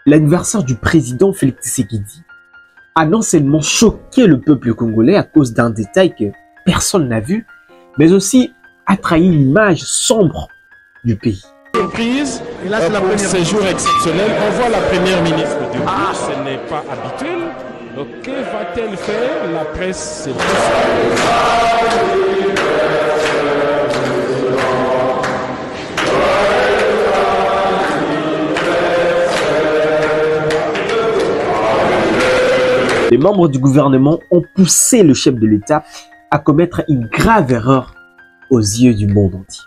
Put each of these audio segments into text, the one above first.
l'anniversaire du président Félix Tshisekedi a non seulement choqué le peuple congolais à cause d'un détail que personne n'a vu, mais aussi a trahi l'image sombre du pays. Surprise, pour ces jours exceptionnels, on voit la première ministre debout, ce n'est pas habituel. Donc que va-t-elle faire? La presse s'est Les membres du gouvernement ont poussé le chef de l'État à commettre une grave erreur aux yeux du monde entier.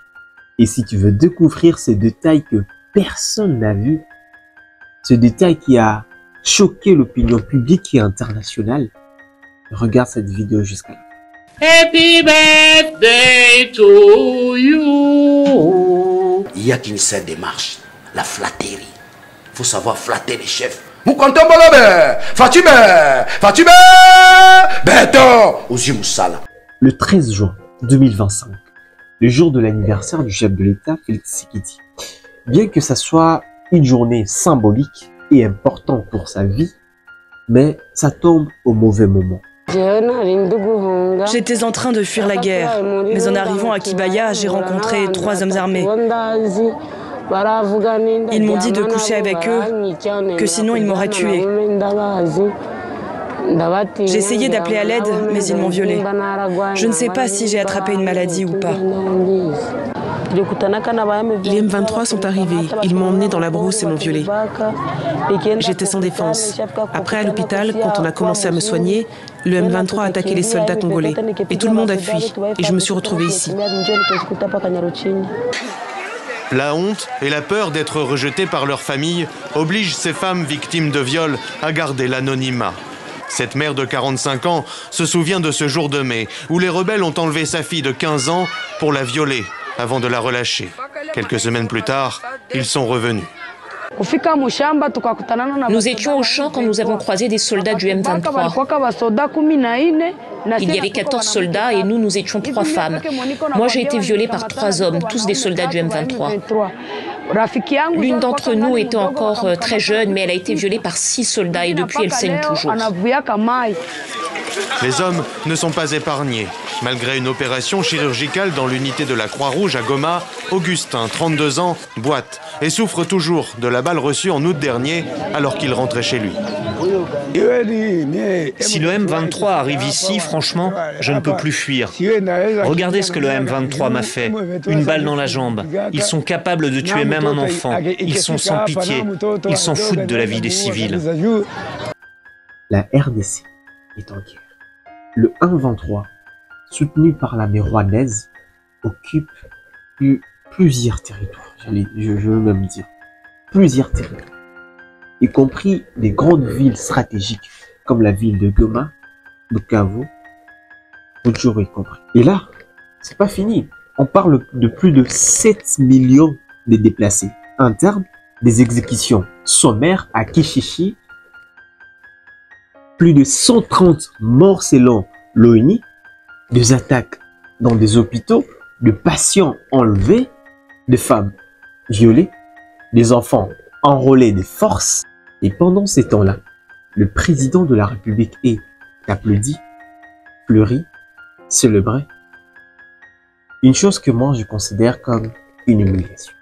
Et si tu veux découvrir ce détail que personne n'a vu, ce détail qui a choqué l'opinion publique et internationale, regarde cette vidéo jusqu'à la fin. Happy birthday to you. Il y a qu'une seule démarche, la flatterie. Il faut savoir flatter les chefs. Fatime, Béton, Ozi Moussala. Le 13 juin 2025, le jour de l'anniversaire du chef de l'État, Félix Tshisekedi. Bien que ça soit une journée symbolique et importante pour sa vie, mais ça tombe au mauvais moment. J'étais en train de fuir la guerre, mais en arrivant à Kibaya, j'ai rencontré 3 hommes armés. Ils m'ont dit de coucher avec eux, que sinon ils m'auraient tué. J'ai essayé d'appeler à l'aide, mais ils m'ont violée. Je ne sais pas si j'ai attrapé une maladie ou pas. Les M23 sont arrivés. Ils m'ont emmené dans la brousse et m'ont violée. J'étais sans défense. Après, à l'hôpital, quand on a commencé à me soigner, le M23 a attaqué les soldats congolais. Et tout le monde a fui. Et je me suis retrouvée ici. La honte et la peur d'être rejetées par leur famille obligent ces femmes victimes de viol à garder l'anonymat. Cette mère de 45 ans se souvient de ce jour de mai où les rebelles ont enlevé sa fille de 15 ans pour la violer avant de la relâcher. Quelques semaines plus tard, ils sont revenus. Nous étions au champ quand nous avons croisé des soldats du M23. Il y avait 14 soldats et nous étions 3 femmes. Moi, j'ai été violée par 3 hommes, tous des soldats du M23. L'une d'entre nous était encore très jeune, mais elle a été violée par 6 soldats et depuis, elle saigne toujours. Les hommes ne sont pas épargnés. Malgré une opération chirurgicale dans l'unité de la Croix-Rouge à Goma, Augustin, 32 ans, boite et souffre toujours de la balle reçue en août dernier alors qu'il rentrait chez lui. Si le M23 arrive ici, franchement, je ne peux plus fuir. Regardez ce que le M23 m'a fait. Une balle dans la jambe. Ils sont capables de tuer même un enfant. Ils sont sans pitié. Ils s'en foutent de la vie des civils. La RDC est en guerre. Le M23, soutenu par l'armée rwandaise, occupe plusieurs territoires. Je veux même dire plusieurs territoires, y compris des grandes villes stratégiques comme la ville de Goma, Bukavu, Rutshuru y compris. Et là, c'est pas fini. On parle de plus de 7 millions de déplacés internes, des exécutions sommaires à Kishishi, plus de 130 morts selon l'ONU, des attaques dans des hôpitaux, de patients enlevés, de femmes violées, des enfants enrôlés des forces. Et pendant ces temps-là, le président de la République est applaudi, fleuri, célébré. Une chose que moi je considère comme une humiliation.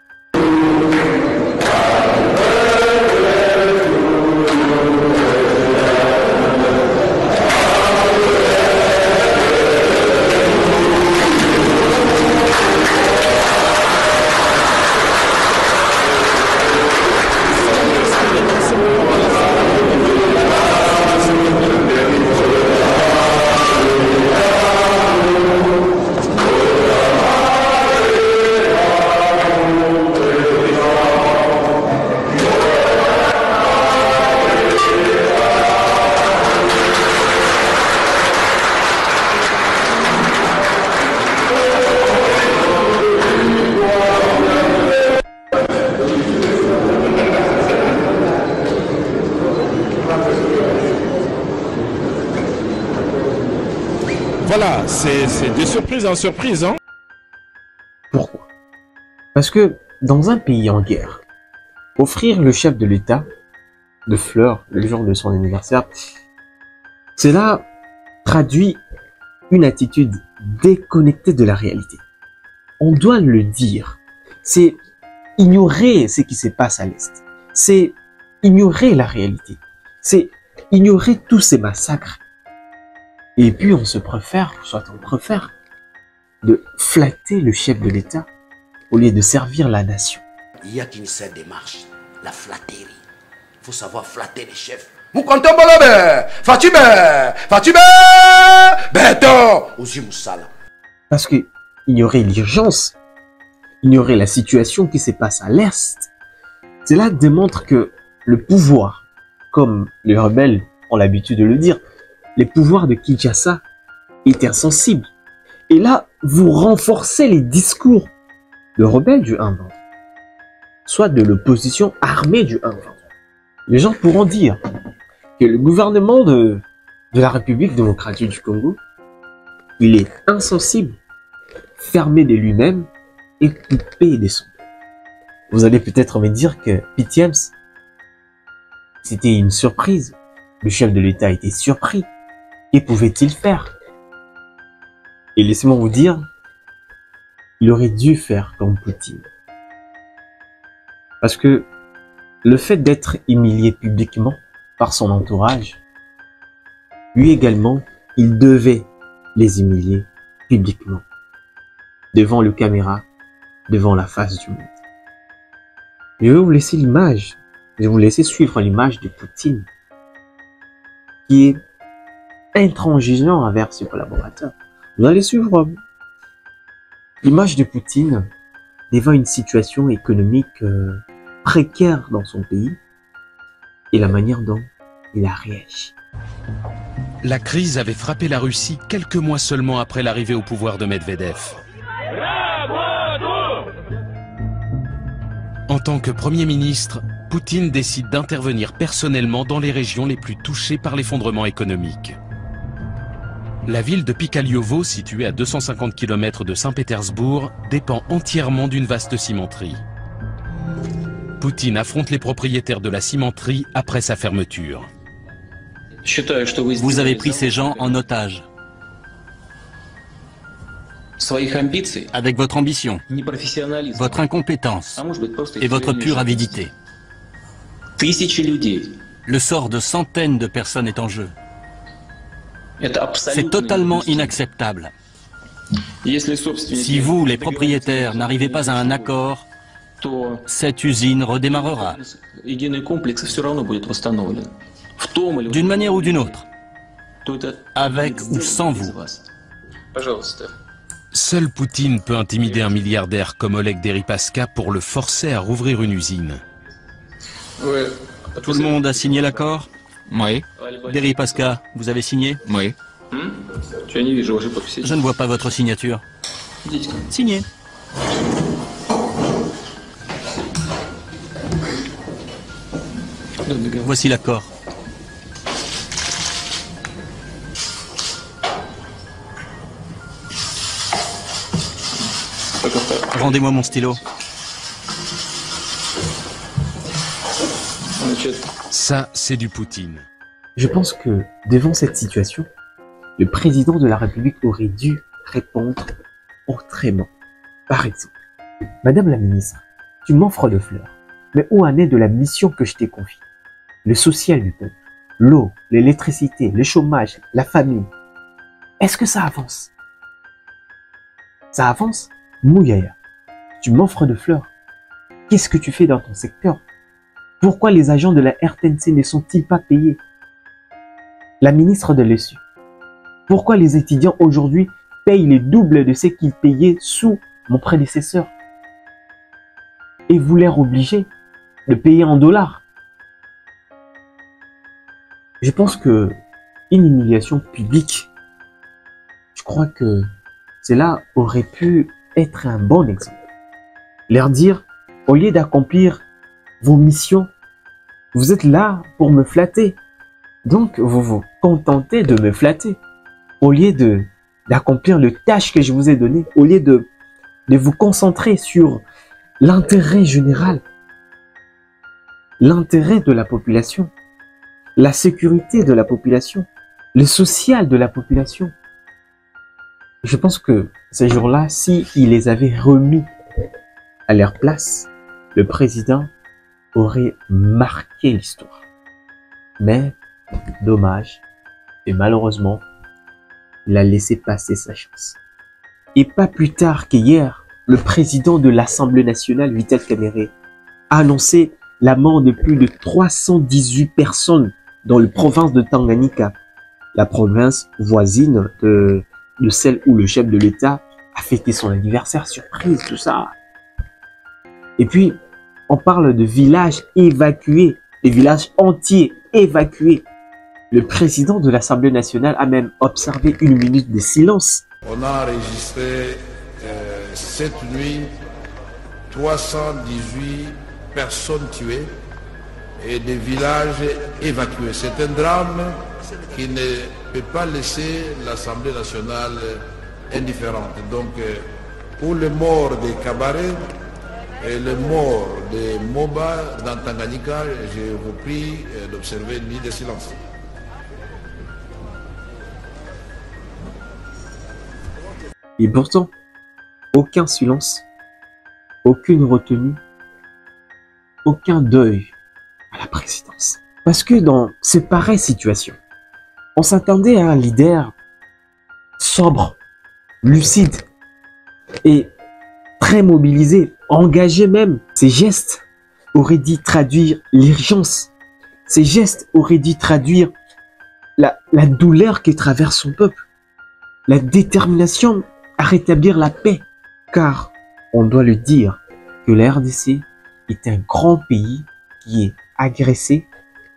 Voilà, c'est de surprise en surprise, hein. Pourquoi? Parce que dans un pays en guerre, offrir le chef de l'État de fleurs le jour de son anniversaire. Cela traduit une attitude déconnectée de la réalité. On doit le dire. C'est ignorer ce qui se passe à l'Est. C'est ignorer la réalité. C'est ignorer tous ces massacres. Et puis on préfère de flatter le chef de l'État au lieu de servir la nation. Il n'y a qu'une seule démarche, la flatterie. Il faut savoir flatter les chefs. Parce que ignorer l'urgence, ignorer la situation qui se passe à l'Est, cela démontre que le pouvoir, comme les rebelles ont l'habitude de le dire, les pouvoirs de Kinshasa est insensible. Et là, vous renforcez les discours de rebelles du 1-23, soit de l'opposition armée du 1-23. Les gens pourront dire que le gouvernement de la République démocratique du Congo, il est insensible, fermé de lui-même et coupé des sons. Vous allez peut-être me dire que Pitiems, c'était une surprise. Le chef de l'État était surpris. Que pouvait-il faire? Et laissez-moi vous dire, il aurait dû faire comme Poutine. Parce que le fait d'être humilié publiquement par son entourage, lui également, il devait les humilier publiquement, devant le caméra, devant la face du monde. Je vais vous laisser l'image, je vais vous laisser suivre l'image de Poutine, qui est intransigeant envers ses collaborateurs. Vous allez suivre l'image de Poutine devant une situation économique précaire dans son pays et la manière dont il a réagi. La crise avait frappé la Russie quelques mois seulement après l'arrivée au pouvoir de Medvedev. En tant que Premier ministre, Poutine décide d'intervenir personnellement dans les régions les plus touchées par l'effondrement économique. La ville de Pikaliovo, située à 250 km de Saint-Pétersbourg, dépend entièrement d'une vaste cimenterie. Poutine affronte les propriétaires de la cimenterie après sa fermeture. Vous avez pris ces gens en otage. Avec votre ambition, votre incompétence et votre pure avidité. Le sort de centaines de personnes est en jeu. C'est totalement inacceptable. Si vous, les propriétaires, n'arrivez pas à un accord, cette usine redémarrera. D'une manière ou d'une autre. Avec ou sans vous. Seul Poutine peut intimider un milliardaire comme Oleg Deripaska pour le forcer à rouvrir une usine. Tout le monde a signé l'accord? Oui. Deripaska, vous avez signé? Oui. Je ne vois pas votre signature. Signez. Voici l'accord. Rendez-moi mon stylo. Ça, c'est du Poutine. Je pense que, devant cette situation, le président de la République aurait dû répondre autrement. Par exemple, Madame la ministre, tu m'offres de fleurs, mais où en est de la mission que je t'ai confiée? Le social du peuple, l'eau, l'électricité, le chômage, la famille. Est-ce que ça avance? Ça avance? Mouyaya, tu m'offres de fleurs. Qu'est-ce que tu fais dans ton secteur? Pourquoi les agents de la RTNC ne sont-ils pas payés? La ministre de l'ESU, pourquoi les étudiants aujourd'hui payent les doubles de ce qu'ils payaient sous mon prédécesseur? Et vous les obligez de payer en dollars? Je pense que une humiliation publique, je crois que cela aurait pu être un bon exemple. Leur dire, au lieu d'accomplir vos missions, vous êtes là pour me flatter. Donc, vous vous contentez de me flatter. Au lieu d'accomplir le tâche que je vous ai donné, au lieu de vous concentrer sur l'intérêt général. l'intérêt de la population, la sécurité de la population, le social de la population. Je pense que ces jours-là, s'il les avait remis à leur place, le président aurait marqué l'histoire. Mais, dommage, et malheureusement, il a laissé passer sa chance. Et pas plus tard qu'hier, le président de l'Assemblée nationale, Vital Kamerhe, a annoncé la mort de plus de 318 personnes dans la province de Tanganyika, la province voisine de celle où le chef de l'État a fêté son anniversaire, surprise, tout ça. Et puis, on parle de villages évacués, des villages entiers évacués. Le président de l'Assemblée nationale a même observé une minute de silence. On a enregistré cette nuit 318 personnes tuées et des villages évacués. C'est un drame qui ne peut pas laisser l'Assemblée nationale indifférente. Donc, pour les morts des Kabaré et les morts des Moba dans Tanganyika, je vous prie d'observer une nuit de silence. Et pourtant, aucun silence, aucune retenue, aucun deuil à la présidence. Parce que dans ces pareilles situations, on s'attendait à un leader sobre, lucide et très mobilisé, engagé même. Ses gestes auraient dû traduire l'urgence. Ses gestes auraient dû traduire la douleur qui traverse son peuple, la détermination à rétablir la paix. Car, on doit le dire, que la RDC est un grand pays qui est agressé,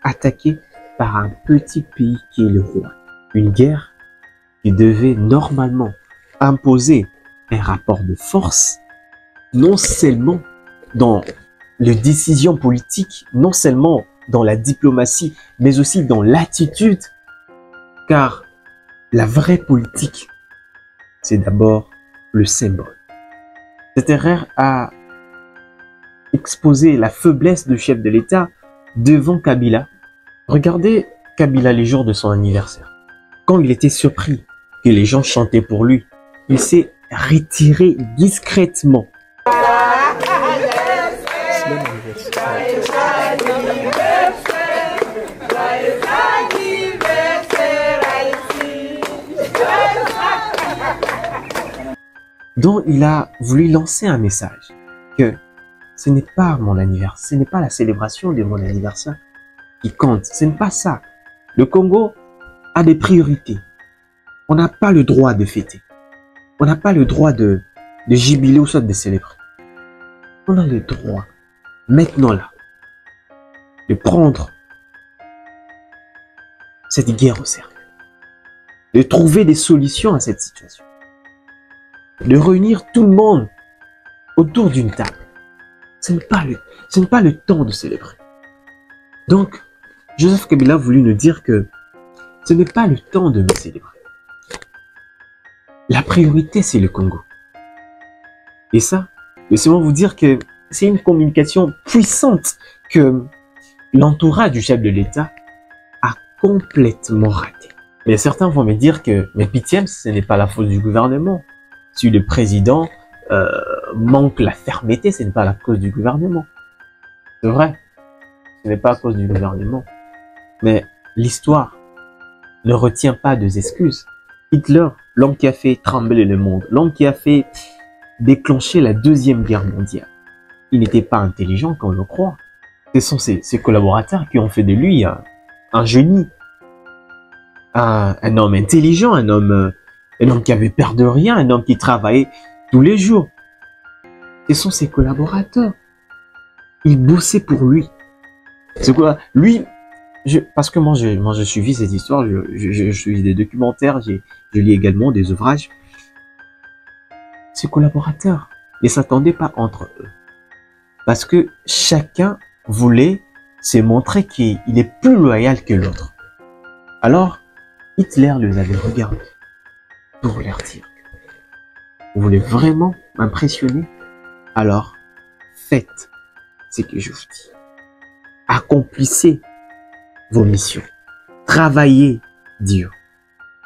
attaqué par un petit pays qui est le Rwanda. Une guerre qui devait normalement imposer un rapport de force, non seulement dans les décisions politiques, non seulement dans la diplomatie, mais aussi dans l'attitude. Car la vraie politique, c'est d'abord le symbole. Cette erreur a exposé la faiblesse du chef de l'État devant Kabila. Regardez Kabila les jours de son anniversaire. Quand il était surpris que les gens chantaient pour lui, il s'est retiré discrètement. Donc il a voulu lancer un message que ce n'est pas mon anniversaire, ce n'est pas la célébration de mon anniversaire qui compte, ce n'est pas ça. Le Congo a des priorités. On n'a pas le droit de fêter. On n'a pas le droit de jubiler ou soit de célébrer. On a le droit, maintenant là, de prendre cette guerre au sérieux, de trouver des solutions à cette situation, de réunir tout le monde autour d'une table. Ce n'est pas le temps de célébrer. Donc, Joseph Kabila a voulu nous dire que ce n'est pas le temps de me célébrer. La priorité, c'est le Congo. Et ça, laissez-moi vous dire que c'est une communication puissante que l'entourage du chef de l'État a complètement raté. Mais certains vont me dire que, mais pitié, ce n'est pas la faute du gouvernement. Si le président manque la fermeté, ce n'est pas la cause du gouvernement. C'est vrai, ce n'est pas à cause du gouvernement. Mais l'histoire ne retient pas de excuses. Hitler, l'homme qui a fait trembler le monde, l'homme qui a fait déclencher la Deuxième Guerre mondiale, il n'était pas intelligent comme on le croit. Ce sont ses collaborateurs qui ont fait de lui un génie, un homme intelligent, un homme qui avait peur de rien, un homme qui travaillait tous les jours. Ce sont ses collaborateurs. Ils bossaient pour lui. C'est quoi? Lui, parce que moi j'ai suivi cette histoire, je suis des documentaires, je lis également des ouvrages. Ses collaborateurs ne s'attendaient pas entre eux. Parce que chacun voulait se montrer qu'il est plus loyal que l'autre. Alors, Hitler les avait regardés pour leur dire: vous voulez vraiment m'impressionner? Alors, faites ce que je vous dis. Accomplissez vos missions. Travaillez dur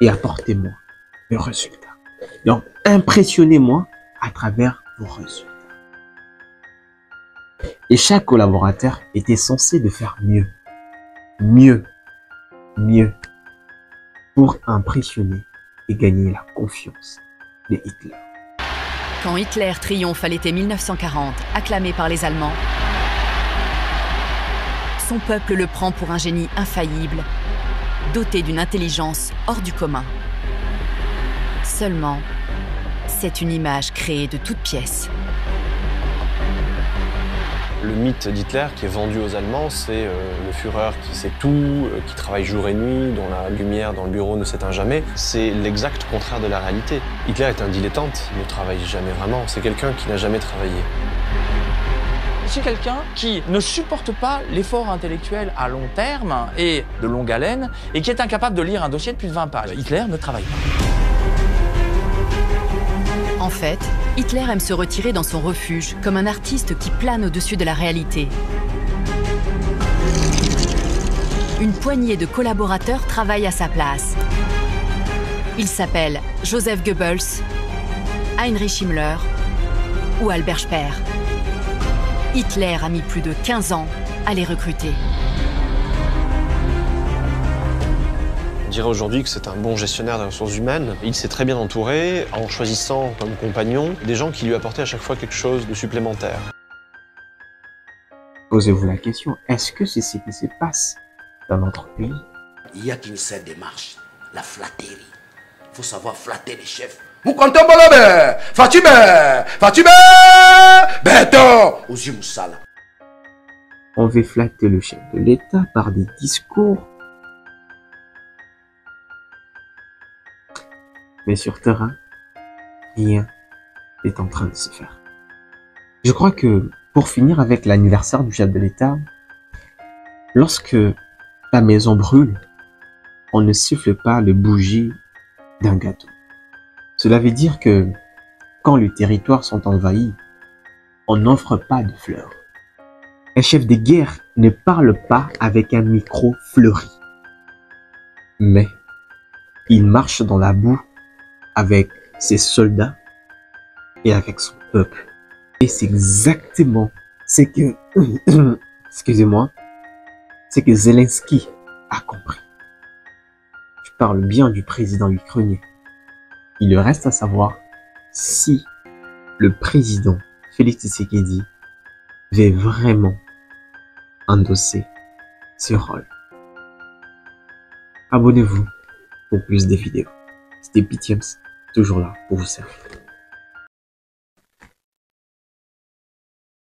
et apportez-moi le résultat. Donc, impressionnez-moi à travers vos résultats. Et chaque collaborateur était censé de faire mieux, mieux, mieux pour impressionner et gagner la confiance de Hitler. Quand Hitler triomphe à l'été 1940, acclamé par les Allemands, son peuple le prend pour un génie infaillible, doté d'une intelligence hors du commun. Seulement, c'est une image créée de toutes pièces. Le mythe d'Hitler qui est vendu aux Allemands, c'est le Führer qui sait tout, qui travaille jour et nuit, dont la lumière dans le bureau ne s'éteint jamais. C'est l'exact contraire de la réalité. Hitler est un dilettante, il ne travaille jamais vraiment, c'est quelqu'un qui n'a jamais travaillé. C'est quelqu'un qui ne supporte pas l'effort intellectuel à long terme et de longue haleine et qui est incapable de lire un dossier de plus de 20 pages. Hitler ne travaille pas. En fait, Hitler aime se retirer dans son refuge, comme un artiste qui plane au-dessus de la réalité. Une poignée de collaborateurs travaillent à sa place. Ils s'appellent Joseph Goebbels, Heinrich Himmler ou Albert Speer. Hitler a mis plus de 15 ans à les recruter. On dirait aujourd'hui que c'est un bon gestionnaire des ressources humaines. Il s'est très bien entouré en choisissant comme compagnons des gens qui lui apportaient à chaque fois quelque chose de supplémentaire. Posez-vous la question, est-ce que c'est ce qui se passe dans notre pays? Il y a qu'une seule démarche, la flatterie. Il faut savoir flatter les chefs. On veut flatter le chef de l'État par des discours. Mais sur terrain, rien n'est en train de se faire. Je crois que, pour finir avec l'anniversaire du chef de l'État, lorsque ta maison brûle, on ne siffle pas le bougie d'un gâteau. Cela veut dire que, quand les territoires sont envahis, on n'offre pas de fleurs. Un chef de guerre ne parle pas avec un micro fleuri. Mais, il marche dans la boue avec ses soldats et avec son peuple. Et c'est exactement ce que, excusez-moi, c'est que Zelensky a compris. Je parle bien du président ukrainien. Il reste à savoir si le président Félix Tshisekedi veut vraiment endosser ce rôle. Abonnez-vous pour plus de vidéos. C'était Pitiams, toujours là pour vous servir.